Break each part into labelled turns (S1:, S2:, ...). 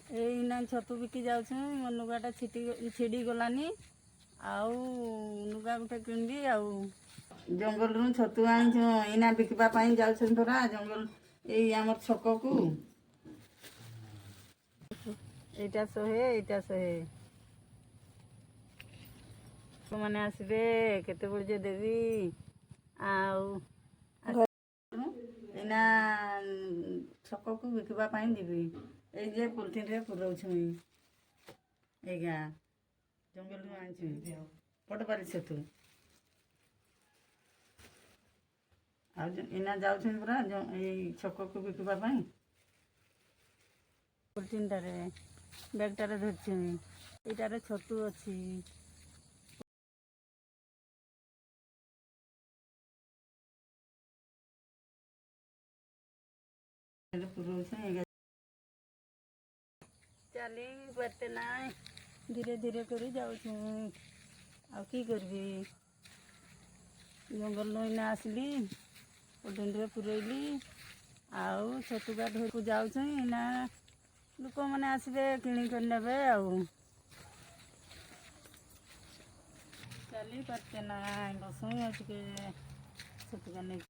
S1: ଏଇନା ଛତୁ ବିକି ଯାଉଛୁ। ମୋ ଲୁଗାଟା ଛିଡ଼ି ଗଲାନି, ଆଉ ଲୁଗା ଗୋଟେ କିଣିବି। ଆଉ ଜଙ୍ଗଲରୁ ଛତୁ ଆଣିଛୁ, ଏଇନା ବିକିବା ପାଇଁ ଯାଉଛନ୍ତି ପରା ଜଙ୍ଗଲ ଏଇ ଆମର ଛକକୁ। ଏଇଟା 100, ଏଇଟା 100। ଲୋକମାନେ ଆସିବେ, କେତେବେଳେ ଯେ ଦେବି। ଆଉ ଏଇନା ଛକକୁ ବିକିବା ପାଇଁ ଯିବି। ଏଇ ଯେ ପଲିଥିନରେ ପୁରଉଛୁ। ଏଇଗା ଜଙ୍ଗଲରୁ ଆଣିଛୁ ପଟପାରି ଛତୁ। ଆଉ ଏଇନା ଯାଉଛନ୍ତି ପରା ଏଇ ଛକକୁ ବିକିବା ପାଇଁ। ପଲିଥିନଟାରେ ବ୍ୟାଗଟାରେ ଧରିଛୁ। ଏଇଟାରେ ଛତୁ ଅଛି। ଚାଲି ପାରତେ নাই, ଧୀରେ ଧୀରେ କରି ଯାଉଛୁ। ଆଉ কি କରିବି, ଜଙ୍ଗଲରୁ ଏଇନା ଆସିଲି, ପଲିଥିନରେ ପୁରେଇଲି। ଆଉ ଛତୁଟା ଧରିକୁ ଯାଉଛୁ। ଏଇନା ଲୋକମାନେ ଆସିବେ, କିଣିକରି ନେବେ। ଆଉ ଚାଲି ପାରତେ নাই, ବସୁଁ ଟିକେ ଛତୁଟା ନେଇ।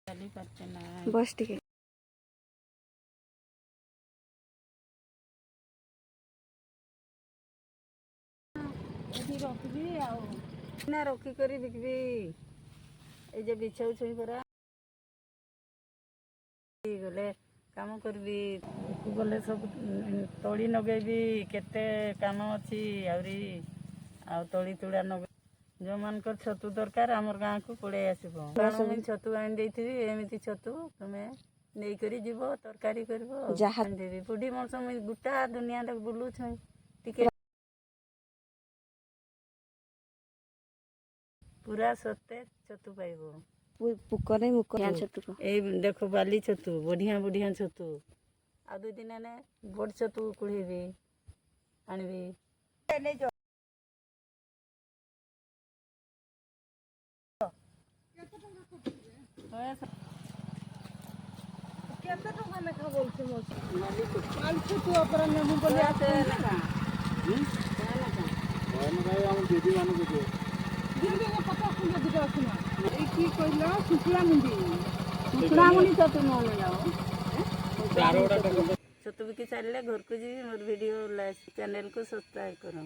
S1: ଚାଲି ପାରତେ নাই,
S2: ବସ୍ ଟିକେ।
S1: ଏଠି ରଖିବି, ଆଉ ନା ରଖିକରି ବିକିବି। এই যে ବିଛଉଛୁଇଁ ପରା, ଗଲେ କାମ କରିବି। ଗଲେ ସବୁ ତଳି ଲଗେଇବି। କେତେ କାମ ଅଛି ଆହୁରି। ଆଉ ତଳି ତୁଳା ଲଗେଇ ଯେଉଁମାନଙ୍କର ଛତୁ ଦରକାର ଆମର ଗାଁକୁ ପଳେଇ ଆସିବ। ମୁଁ ଛତୁ ଆଣି ଦେଇଥିବି। ଏମିତି ଛତୁ ତୁମେ ନେଇକରି ଯିବ, ତରକାରୀ କରିବ।
S2: ଯାହା
S1: ଆଣିଦେବି। ବୁଢ଼ୀ ମଣିଷ ମୁଇଁ ଗୋଟା ଦୁନିଆଟା ବୁଲୁଛୁଇଁ, ଟିକେ ପୁରା ସତେଜ ଛତୁ ପାଇବ।
S2: ପୋକରେ ମୁକ ଛତୁ।
S1: ଏଇ ଦେଖ ବାଲି ଛତୁ, ବଢ଼ିଆ ବଢ଼ିଆ ଛତୁ। ଆଉ 2 ଦିନ ହେଲେ ବଡ଼ ଛତୁ କୁଢ଼େଇବି, ଆଣିବି। କେତେ ଟଙ୍କା ଲେଖା ବୋଲଛି ମୋ ବାଲି ଛତୁ ଉପରେ ନେବୁ ବୋଲି ଆସେ ଲେଖା। ଛତୁ ବିକି ସାରିଲେ ଘରକୁ ଯିବି। ମୋର ଭିଡ଼ିଓ ଚ୍ୟାନେଲକୁ ସବସ୍କ୍ରାଇବ୍ କର।